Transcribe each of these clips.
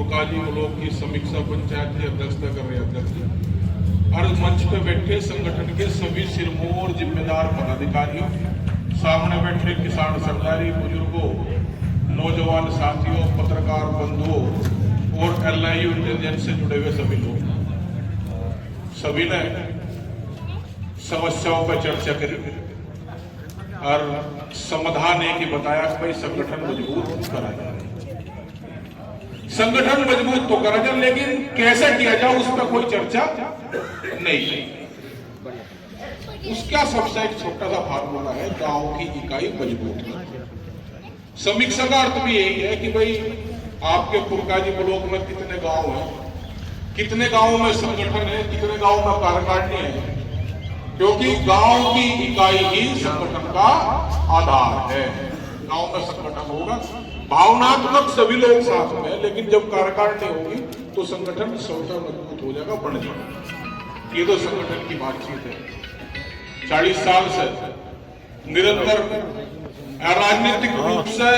पुरकाली block की समीक्षा पंचायत की अध्यक्षता कर रहे अध्यक्ष और मंच पे बैठे संगठन के सभी सिरमौर जिम्मेदार पदाधिकारियों, सामने बैठे किसान सरदारी, बुजुर्गों, नौजवान साथियों, पत्रकार बंधुओं और LIU इंटेलिजेंस से जुड़े हुए सभी लोग, सभी ने समस्याओं पर चर्चा करी और समाधान एक ही बताया कि भाई संगठन मजबूत करा जाए, संगठन मजबूत तो करा जाए, लेकिन कैसे किया जाए उस पर कोई चर्चा नहीं। उसका सबसे एक छोटा सा फार्मूला है, गांव की इकाई मजबूत है। समीक्षा का अर्थ भी यही है कि भाई आपके पुरकाजी ब्लॉक में कितने गांव हैं, कितने गांवों में संगठन है, कितने गांवों में कार्यकारिणी है, क्योंकि गांव की इकाई ही संगठन का आधार है। गांव में संगठन होगा, भावनात्मक सभी लोग साथ में, लेकिन जब कार्यकारिणी होगी तो संगठन स्वतः मजबूत हो जाएगा, बढ़ जाएगा। ये तो संगठन की बातचीत है। 40 साल से निरंतर राजनीतिक रूप से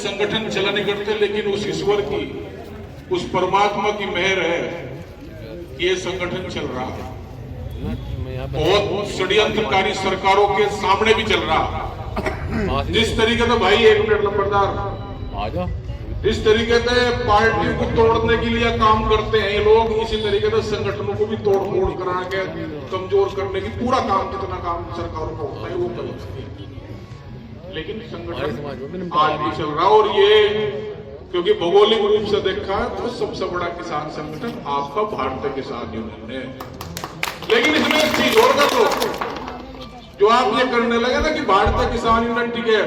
संगठन चला नहीं करते, लेकिन उस ईश्वर की, उस परमात्मा की मेहर है कि ये संगठन चल रहा है। बहुत षड्यंत्रकारी सरकारों के सामने भी चल रहा। जिस तरीके से भाई एक मिनट नंबरदार, जिस तरीके से पार्टियों को तोड़ने के लिए काम करते हैं ये लोग, इसी तरीके से संगठनों को भी तोड़ फोड़ करा के कमजोर करने की पूरा काम, कितना काम सरकारों का होता है वो कर सकती है। लेकिन संगठन आज भी चल रहा, और ये क्योंकि भौगोलिक रूप से देखा है तो सबसे बड़ा किसान संगठन आपका भारतीय किसान यूनियन है। लेकिन इसमें एक चीज और कर लो, जो आप ये करने लगे ना कि भारतीय किसान यूनियन ठीक है,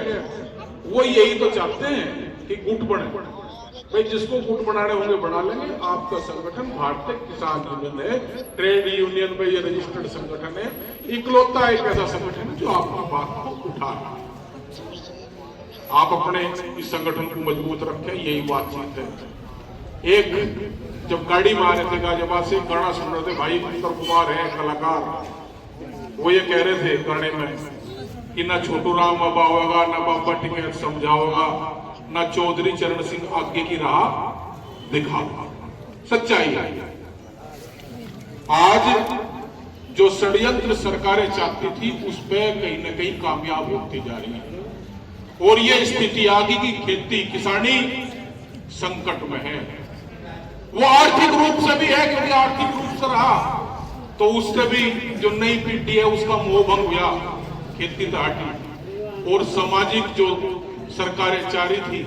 वो यही तो चाहते हैं कि गुट बने। भाई जिसको गुट बनाने होंगे बना लेंगे। आपका संगठन भारतीय किसान यूनियन है, ट्रेड यूनियन पे ये रजिस्टर्ड संगठन है, इकलौता एक ऐसा संगठन है जो आपकी बात को उठा रहा है। आप अपने इस संगठन को मजबूत रखें, यही बातचीत है। एक जब गाड़ी में आ रहे थे गाजियाबाद से, गाना सुन रहे थे, भाई उत्तर कुमार है कलाकार, वो ये कह रहे थे गाने में कि ना छोटू राम अब आओगा, ना बाबा टिकैत समझाओगा, ना चौधरी चरण सिंह आगे की राह दिखाओगा। सच्चाई है। आज जो षड्यंत्र सरकारें चाहती थी उस पर कहीं ना कहीं कामयाब होती जा रही है, और ये स्थिति आ गई कि खेती किसानी संकट में है। वो आर्थिक रूप से भी है, क्योंकि आर्थिक रूप से रहा तो उससे भी जो नई पीढ़ी है उसका मोह भंग हुआ, खेती तो हटी। और सामाजिक जो सरकारें चाह रही थी,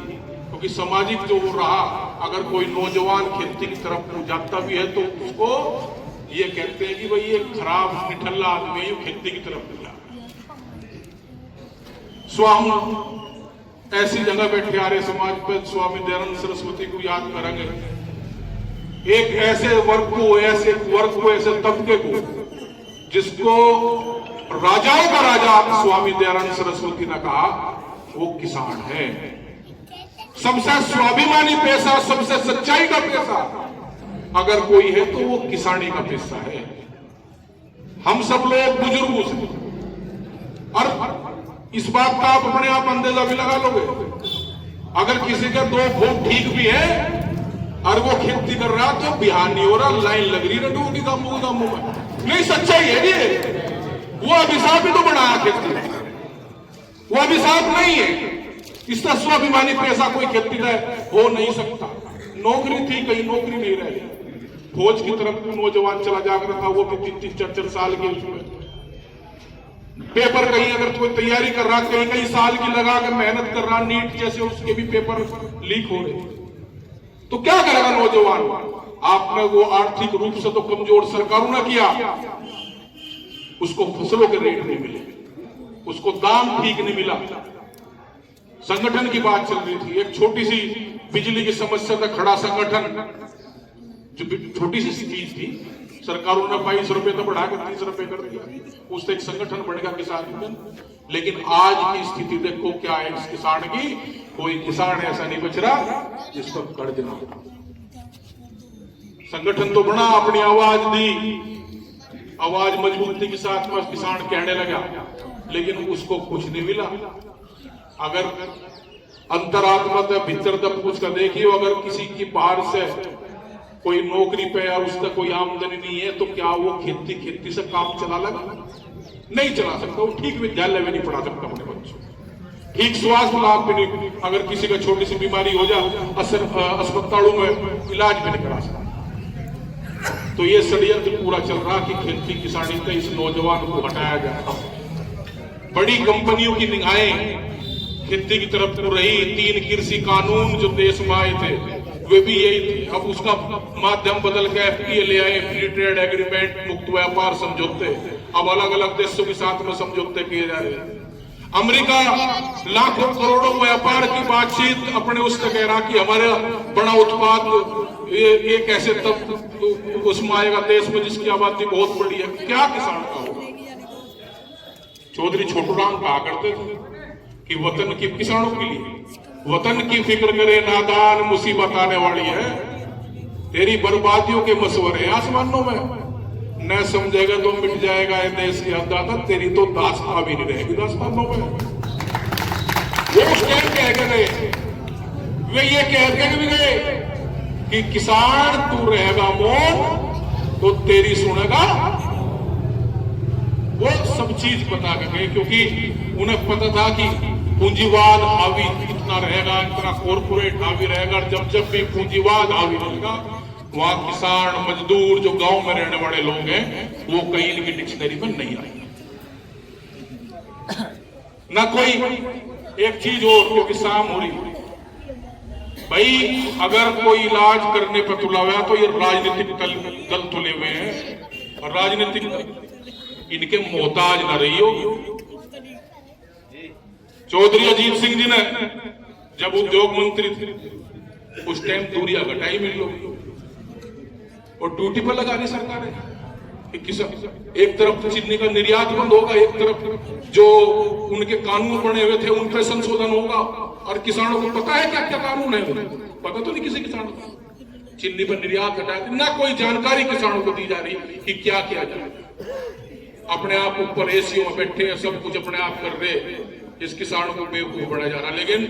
क्योंकि सामाजिक जो वो रहा, अगर कोई नौजवान खेती की तरफ जाता भी है तो उसको ये कहते हैं कि भाई ये खराब निठल्ला आदमी है, खेती की तरफ गया। स्वामी ऐसी जगह बैठे आर्य समाज पर स्वामी दयानंद सरस्वती को याद करेंगे, एक ऐसे वर्ग को, ऐसे तबके को जिसको राजाओं का राजा स्वामी दयानंद सरस्वती ने कहा, वो किसान है। सबसे स्वाभिमानी पेशा, सबसे सच्चाई का पेशा अगर कोई है तो वो किसानी का पेशा है। हम सब लोग बुजुर्गों से, और इस बात का आप अपने आप अंदाजा भी लगा लोगे, अगर किसी के 2 भूख ठीक भी है और वो खेती कर रहा तो बिहार नहीं हो रहा, लाइन लग रही रडू की दामू में। नहीं, सच्चाई है ये। वो अभिशाप ही तो बनाया खेती, वो अभिशाप नहीं है। इसका स्वाभिमानी पेशा कोई खेती का हो नहीं सकता। नौकरी थी, कहीं नौकरी नहीं रही, फौज की तरफ नौजवान चला जाकर था, वो भी 33-34 साल के, उसमें पेपर कहीं अगर कोई तैयारी कर रहा, कई साल की लगा कर मेहनत कर रहा, नीट जैसे उसके भी पेपर लीक हो रहे, तो क्या करेगा नौजवान? आपने वो आर्थिक रूप से तो कमजोर सरकारों ने किया, उसको फसलों के रेट नहीं मिले, उसको दाम ठीक नहीं मिला। संगठन की बात चल रही थी, एक छोटी सी बिजली की समस्या तक खड़ा संगठन, जो छोटी सी चीज थी, सरकारों ने 22 रुपए तो बढ़ा के 30 रुपए कर दिया, उससे एक संगठन बनेगा किसान यूनियन। लेकिन आज की स्थिति देखो क्या है इस किसान की, कोई किसान ऐसा नहीं बच रहा जिसको कर्ज ना हो। संगठन तो बना, अपनी आवाज दी, आवाज मजबूती के साथ में किसान कहने लगा, लेकिन उसको कुछ नहीं मिला। अगर अंतरात्मा तक भीतर तक पूछ कर देखिए, अगर किसी की बाहर से कोई नौकरी पे और उसका कोई आमदनी नहीं है तो क्या वो खेती से काम चला लगा? नहीं चला सकता। वो ठीक विद्यालय में नहीं पढ़ा सकता अपने बच्चों, ठीक स्वास्थ्य लाभ भी नहीं, अगर किसी का छोटी सी बीमारी हो जाए अस्पतालों में इलाज भी नहीं करा सकता। तो ये षड्यंत्र पूरा चल रहा कि खेती किसानी से इस नौजवान को हटाया जाए। बड़ी कंपनियों की निगाहें खेती की तरफ को रही। 3 कृषि कानून जो देश में आए थे वे भी यही थे। अब उसका माध्यम बदल के FTA ले आए, फ्री ट्रेड एग्रीमेंट, मुक्त व्यापार समझौते। अब अलग अलग देशों के साथ में समझौते किए जा रहे हैं। अमेरिका लाखों करोड़ों व्यापार की बातचीत अपने उससे कह रहा कि हमारा बड़ा उत्पाद ये कैसे तब उसमें आएगा देश में जिसकी आबादी बहुत बड़ी है। क्या किसान का होगा? चौधरी छोटूराम कहा करते थे कि वतन की किसानों के लिए वतन की फिक्र करे नादान मुसीबत आने वाली है। तेरी बर्बादियों के मशवरे आसमानों में, न समझेगा तो मिट जाएगा ये देश की अंदाजा। तेरी तो दास्तां भी नहीं रहेगी दास्तानों में। वो उस टाइम कह के गए, वे ये कह के भी गए कि किसान तू रहेगा मौन तो तेरी सुनेगा। वो सब चीज बता के गए क्योंकि उन्हें पता था कि पूंजीवाद हावी इतना रहेगा, इतना कॉर्पोरेट हावी रहेगा। जब भी पूंजीवाद हावी रहेगा वहां किसान मजदूर जो गांव में रहने वाले लोग हैं वो कहीं इनकी डिक्शनरी में नहीं आएंगे। ना कोई एक चीज और क्योंकि शाम हो रही भाई, अगर कोई इलाज करने पर तुला हुआ तो ये राजनीतिक दल तुले हुए हैं और राजनीतिक इनके मोहताज न रही हो। चौधरी अजीत सिंह जी ने जब उद्योग मंत्री थे उस टाइम दूरियां घटाई मिल लो और ड्यूटी पर लगा दी सरकार है। एक तरफ चीनी का निर्यात बंद होगा, एक तरफ जो उनके कानून बने हुए थे उन पर संशोधन होगा। और किसानों को पता है क्या क्या कानून है, पता तो नहीं किसी किसान को। चीनी पर निर्यात हटा दी, ना कोई जानकारी किसानों को दी जा रही कि क्या किया जाए। अपने आप ऊपर एसीओ में बैठे हैं, सब कुछ अपने आप कर रहे, इस किसानों को बेवकूफ बढ़ाया जा रहा। लेकिन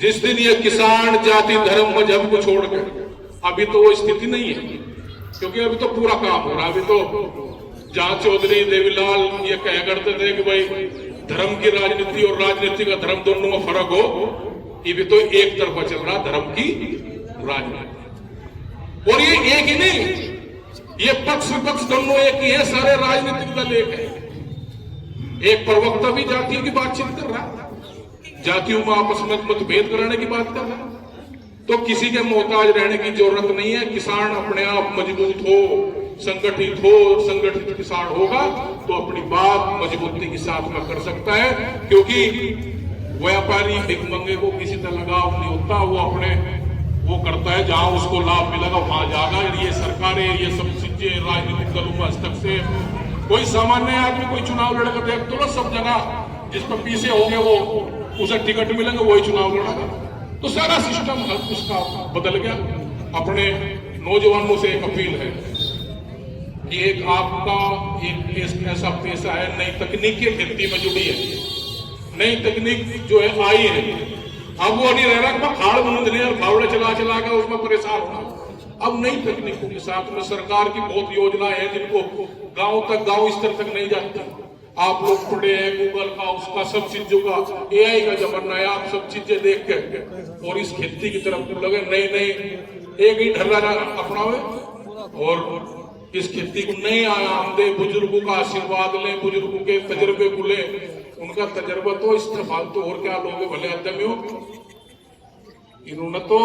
जिस दिन ये किसान जाति धर्म मजहब को छोड़कर, अभी तो वो स्थिति नहीं है क्योंकि अभी तो पूरा काम हो रहा। अभी तो जहां चौधरी देवीलाल ये कह करते थे कि भाई धर्म की राजनीति और राजनीति का धर्म दोनों में फर्क हो, ये भी तो एक तरफा चल रहा धर्म की राजनीति। और ये एक ही नहीं, ये पक्ष विपक्ष दोनों एक ही है, सारे राजनीतिक दल एक है। एक प्रवक्ता भी जातियों की बातचीत कर रहा है, जातियों में आपस में मतभेद कराने की बात कर रहा है। तो किसी के मोहताज रहने की जरूरत नहीं है। किसान अपने आप मजबूत हो, संगठित किसान होगा तो अपनी बात मजबूती के साथ में कर सकता है। क्योंकि व्यापारी भिखमंगे को किसी तरह लगाव नहीं होता, वो अपने वो करता है जहां उसको लाभ मिलेगा वहां जाएगा। ये सरकारें ये सब चीजें राजनीतिक दलों में हस्तक्षेप, कोई सामान्य आदमी कोई चुनाव लड़कर देख तो ना सब जगह जिस पर पीछे हो गए वो उसे टिकट मिलेंगे वही चुनाव लड़ेगा। तो सारा सिस्टम उसका बदल गया। अपने नौजवानों से एक अपील है कि एक आपका एक ऐसा पेशा है, नई तकनीकी खेती में जुड़ी है, नई तकनीक जो है आई है। अब वो नहीं रह रहा खाड़ मूंदने और फावड़े चला चला के उसमें परेशान होना। अब नई तकनीकों के साथ में सरकार की बहुत योजनाएं हैं जिनको गांव स्तर तक नहीं जाती। आप लोग पढ़े हैं गूगल का, उसका सब चीजों का AI का जमाना है। आप सब चीजें देख के और इस खेती की तरफ लगे, नई एक ही ढर्रा अपनावे और इस खेती को नए आयाम दे। बुजुर्गों का आशीर्वाद लें, बुजुर्गों के तजर्बे को लें। उनका तजर्बा तो इस तरह फालतू और क्या लोग भले आदमी हो, इन्होंने तो